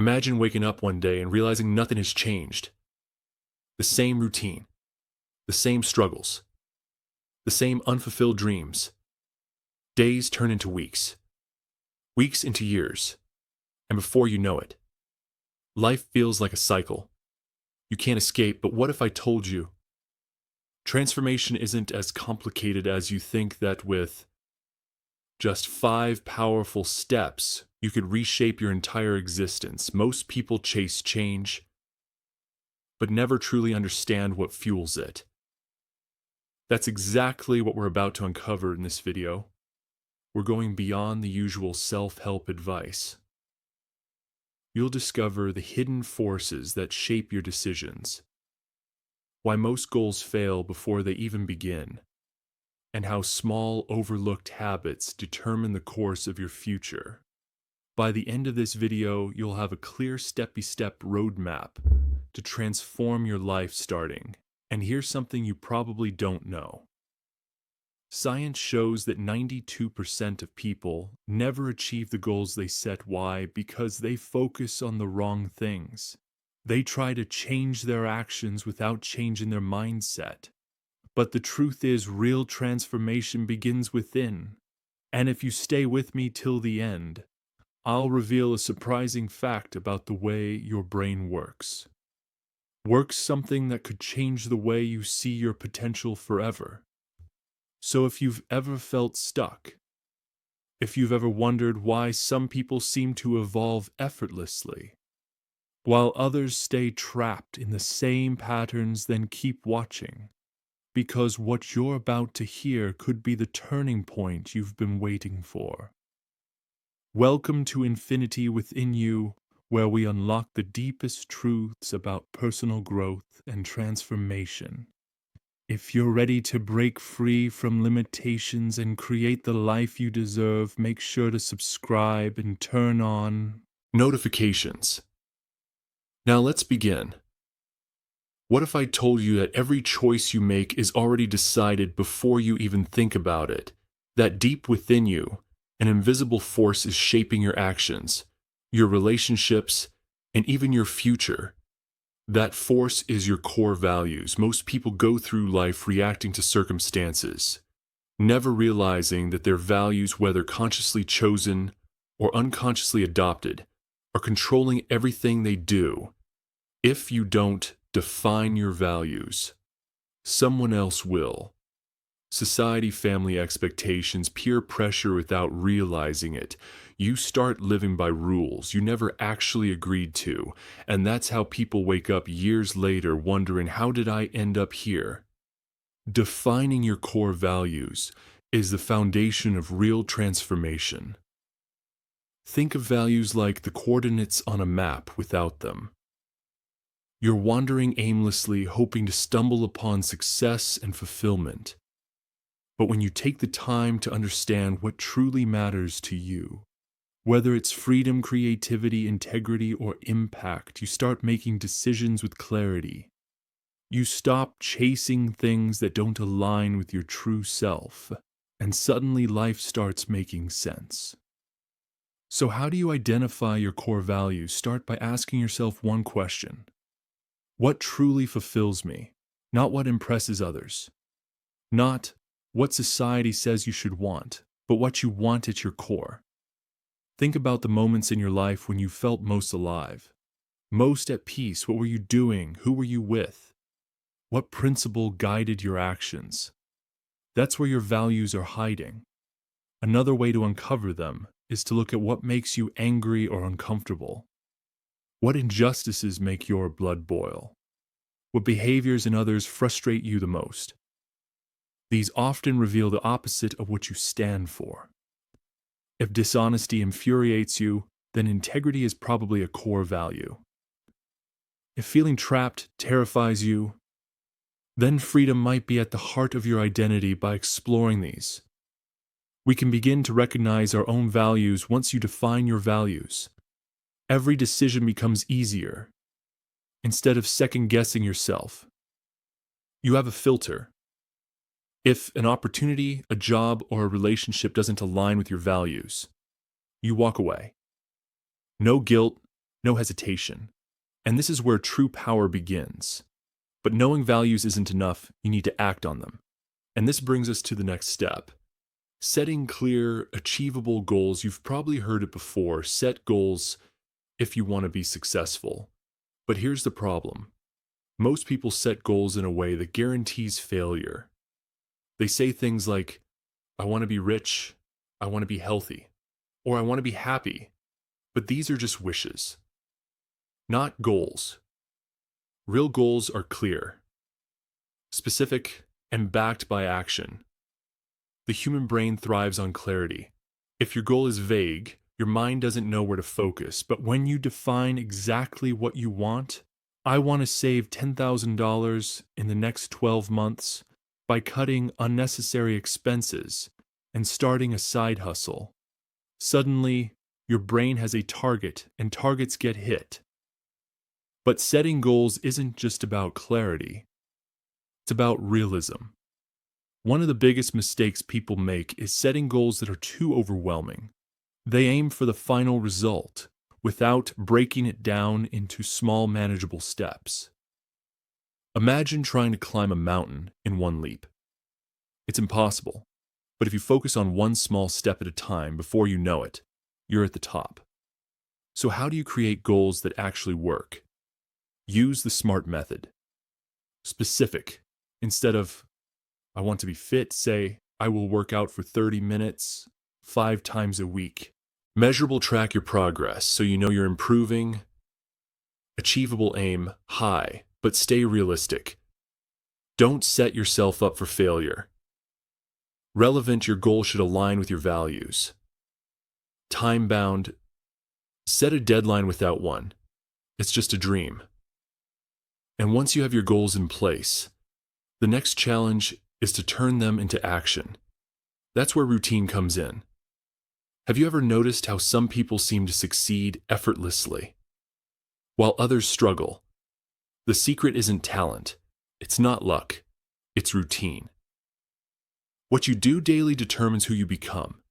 Imagine waking up one day and realizing nothing has changed. The same routine, the same struggles, the same unfulfilled dreams. Days turn into weeks, weeks into years, and before you know it, life feels like a cycle. You can't escape, but what if I told you transformation isn't as complicated as you think, that with just 5 powerful steps, you could reshape your entire existence? Most people chase change, but never truly understand what fuels it. That's exactly what we're about to uncover in this video. We're going beyond the usual self-help advice. You'll discover the hidden forces that shape your decisions, why most goals fail before they even begin, and how small, overlooked habits determine the course of your future. By the end of this video, you'll have a clear step-by-step roadmap to transform your life starting. And here's something you probably don't know. Science shows that 92% of people never achieve the goals they set. Why? Because they focus on the wrong things. They try to change their actions without changing their mindset. But the truth is, real transformation begins within. And if you stay with me till the end, I'll reveal a surprising fact about the way your brain works. Something that could change the way you see your potential forever. So if you've ever felt stuck, if you've ever wondered why some people seem to evolve effortlessly, while others stay trapped in the same patterns, then keep watching, because what you're about to hear could be the turning point you've been waiting for. Welcome to Infinity Within You, where we unlock the deepest truths about personal growth and transformation. If you're ready to break free from limitations and create the life you deserve, make sure to subscribe and turn on notifications. Now let's begin. What if I told you that every choice you make is already decided before you even think about it? That deep within you, an invisible force is shaping your actions, your relationships, and even your future. That force is your core values. Most people go through life reacting to circumstances, never realizing that their values, whether consciously chosen or unconsciously adopted, are controlling everything they do. If you don't define your values, someone else will. Society, family expectations, peer pressure without realizing it. You start living by rules you never actually agreed to, and that's how people wake up years later wondering, how did I end up here? Defining your core values is the foundation of real transformation. Think of values like the coordinates on a map without them. You're wandering aimlessly, hoping to stumble upon success and fulfillment. But when you take the time to understand what truly matters to you, whether it's freedom, creativity, integrity, or impact, you start making decisions with clarity. You stop chasing things that don't align with your true self, and suddenly life starts making sense. So how do you identify your core values? Start by asking yourself one question. What truly fulfills me? Not what impresses others. Not what society says you should want, but what you want at your core. Think about the moments in your life when you felt most alive, most at peace. What were you doing? Who were you with? What principle guided your actions? That's where your values are hiding. Another way to uncover them is to look at what makes you angry or uncomfortable. What injustices make your blood boil? What behaviors in others frustrate you the most? These often reveal the opposite of what you stand for. If dishonesty infuriates you, then integrity is probably a core value. If feeling trapped terrifies you, then freedom might be at the heart of your identity. By exploring these, we can begin to recognize our own values. Once you define your values, every decision becomes easier. Instead of second-guessing yourself, you have a filter. If an opportunity, a job, or a relationship doesn't align with your values, you walk away. No guilt, no hesitation. And this is where true power begins. But knowing values isn't enough, you need to act on them. And this brings us to the next step. Setting clear, achievable goals. You've probably heard it before. Set goals if you want to be successful. But here's the problem. Most people set goals in a way that guarantees failure. They say things like, I want to be rich, I want to be healthy, or I want to be happy. But these are just wishes, not goals. Real goals are clear, specific, and backed by action. The human brain thrives on clarity. If your goal is vague, your mind doesn't know where to focus. But when you define exactly what you want, I want to save $10,000 in the next 12 months by cutting unnecessary expenses and starting a side hustle. Suddenly, your brain has a target, and targets get hit. But setting goals isn't just about clarity. It's about realism. One of the biggest mistakes people make is setting goals that are too overwhelming. They aim for the final result without breaking it down into small, manageable steps. Imagine trying to climb a mountain in one leap. It's impossible. But if you focus on one small step at a time, before you know it, you're at the top. So how do you create goals that actually work? Use the SMART method. Specific. Instead of, I want to be fit, say, I will work out for 30 minutes, 5 times a week. Measurable, track your progress so you know you're improving. Achievable, aim high, but stay realistic. Don't set yourself up for failure. Relevant, your goal should align with your values. Time-bound, set a deadline without one. It's just a dream. And once you have your goals in place, the next challenge is to turn them into action. That's where routine comes in. Have you ever noticed how some people seem to succeed effortlessly, while others struggle? The secret isn't talent. It's not luck. It's routine. What you do daily determines who you become.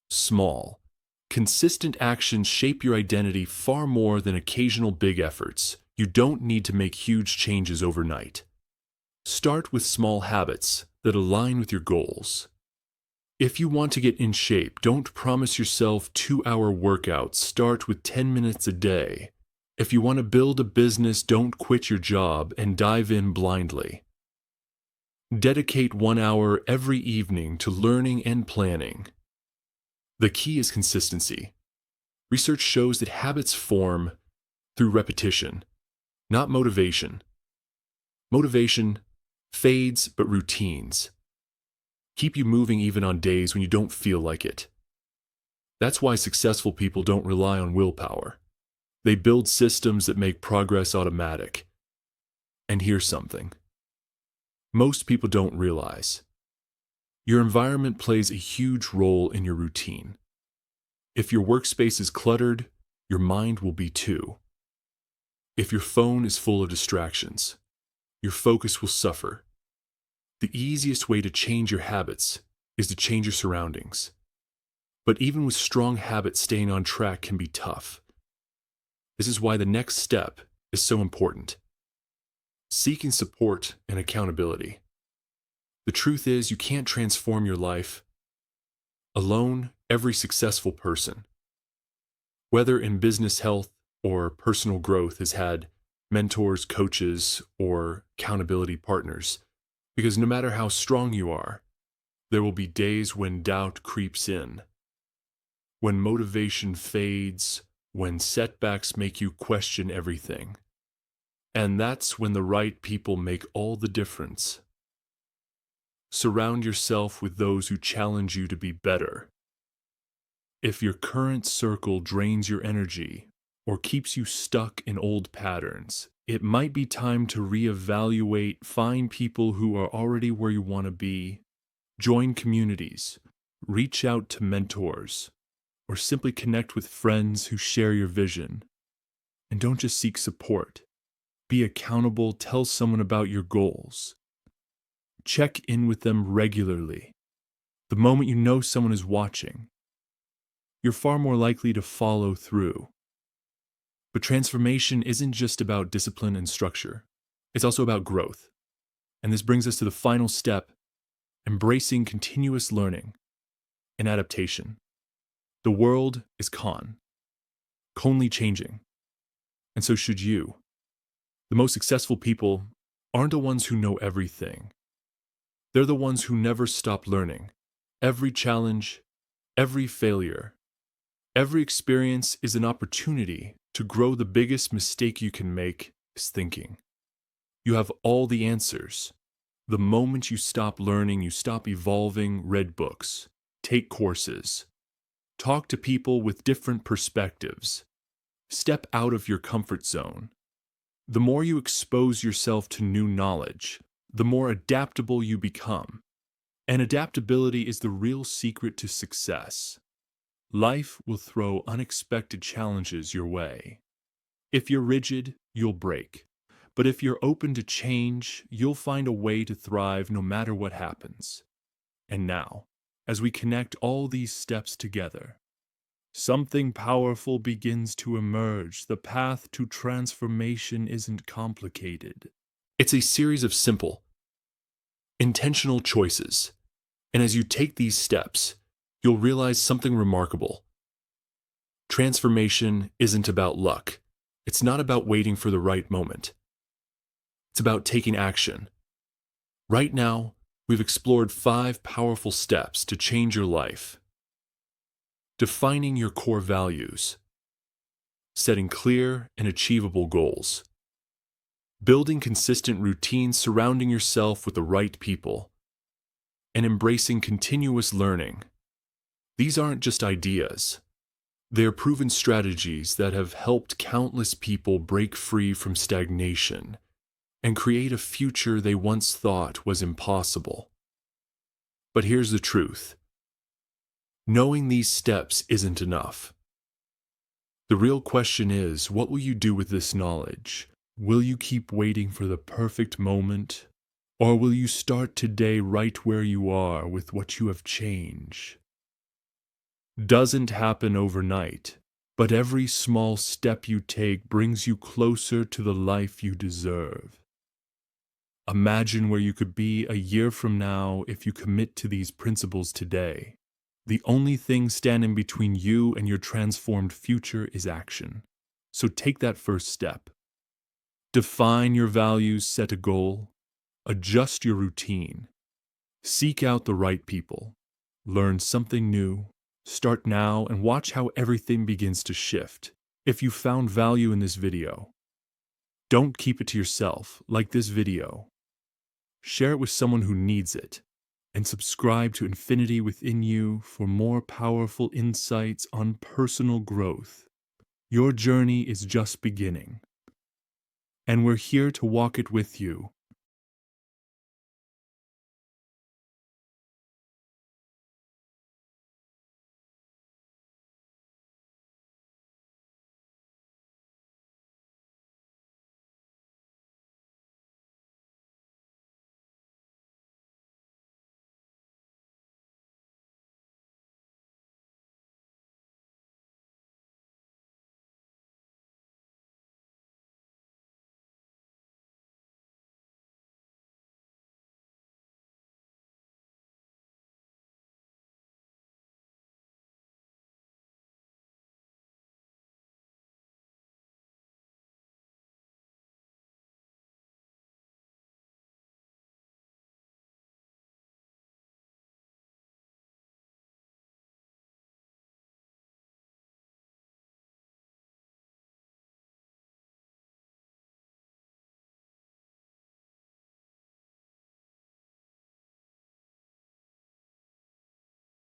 Small, consistent actions shape your identity far more than occasional big efforts. You don't need to make huge changes overnight. Start with small habits that align with your goals. If you want to get in shape, don't promise yourself 2-hour workouts. Start with 10 minutes a day. If you want to build a business, don't quit your job and dive in blindly. Dedicate 1 hour every evening to learning and planning. The key is consistency. Research shows that habits form through repetition, not motivation. Motivation fades, but routines keep you moving even on days when you don't feel like it. That's why successful people don't rely on willpower. They build systems that make progress automatic. And here's something most people don't realize. Your environment plays a huge role in your routine. If your workspace is cluttered, your mind will be too. If your phone is full of distractions, your focus will suffer. The easiest way to change your habits is to change your surroundings. But even with strong habits, staying on track can be tough. This is why the next step is so important. Seeking support and accountability. The truth is, you can't transform your life alone. Every successful person, whether in business, health, or personal growth, has had mentors, coaches, or accountability partners. Because no matter how strong you are, there will be days when doubt creeps in, when motivation fades, when setbacks make you question everything. And that's when the right people make all the difference. Surround yourself with those who challenge you to be better. If your current circle drains your energy or keeps you stuck in old patterns, it might be time to reevaluate. Find people who are already where you want to be. Join communities. Reach out to mentors. Or simply connect with friends who share your vision. And don't just seek support. Be accountable. Tell someone about your goals. Check in with them regularly. The moment you know someone is watching, you're far more likely to follow through. But transformation isn't just about discipline and structure. It's also about growth. And this brings us to the final step, embracing continuous learning and adaptation. The world is constantly changing, and so should you. The most successful people aren't the ones who know everything. They're the ones who never stop learning. Every challenge, every failure, every experience is an opportunity to grow. The biggest mistake you can make is thinking you have all the answers. The moment you stop learning, you stop evolving. Read books, take courses, talk to people with different perspectives, step out of your comfort zone. The more you expose yourself to new knowledge, the more adaptable you become. And adaptability is the real secret to success. Life will throw unexpected challenges your way. If you're rigid, you'll break. But if you're open to change, you'll find a way to thrive no matter what happens. And now, as we connect all these steps together, something powerful begins to emerge. The path to transformation isn't complicated. It's a series of simple, intentional choices. And as you take these steps, you'll realize something remarkable. Transformation isn't about luck. It's not about waiting for the right moment. It's about taking action. Right now, we've explored 5 powerful steps to change your life. Defining your core values, setting clear and achievable goals, building consistent routines, surrounding yourself with the right people, and embracing continuous learning. These aren't just ideas. They're proven strategies that have helped countless people break free from stagnation and create a future they once thought was impossible. But here's the truth. Knowing these steps isn't enough. The real question is, what will you do with this knowledge? Will you keep waiting for the perfect moment? Or will you start today right where you are with what you have changed? Doesn't happen overnight, but every small step you take brings you closer to the life you deserve. Imagine where you could be a year from now if you commit to these principles today. The only thing standing between you and your transformed future is action. So take that first step. Define your values, set a goal, adjust your routine, seek out the right people, learn something new, start now, and watch how everything begins to shift. If you found value in this video, don't keep it to yourself. Like this video, share it with someone who needs it, and subscribe to Infinity Within You for more powerful insights on personal growth. Your journey is just beginning, and we're here to walk it with you.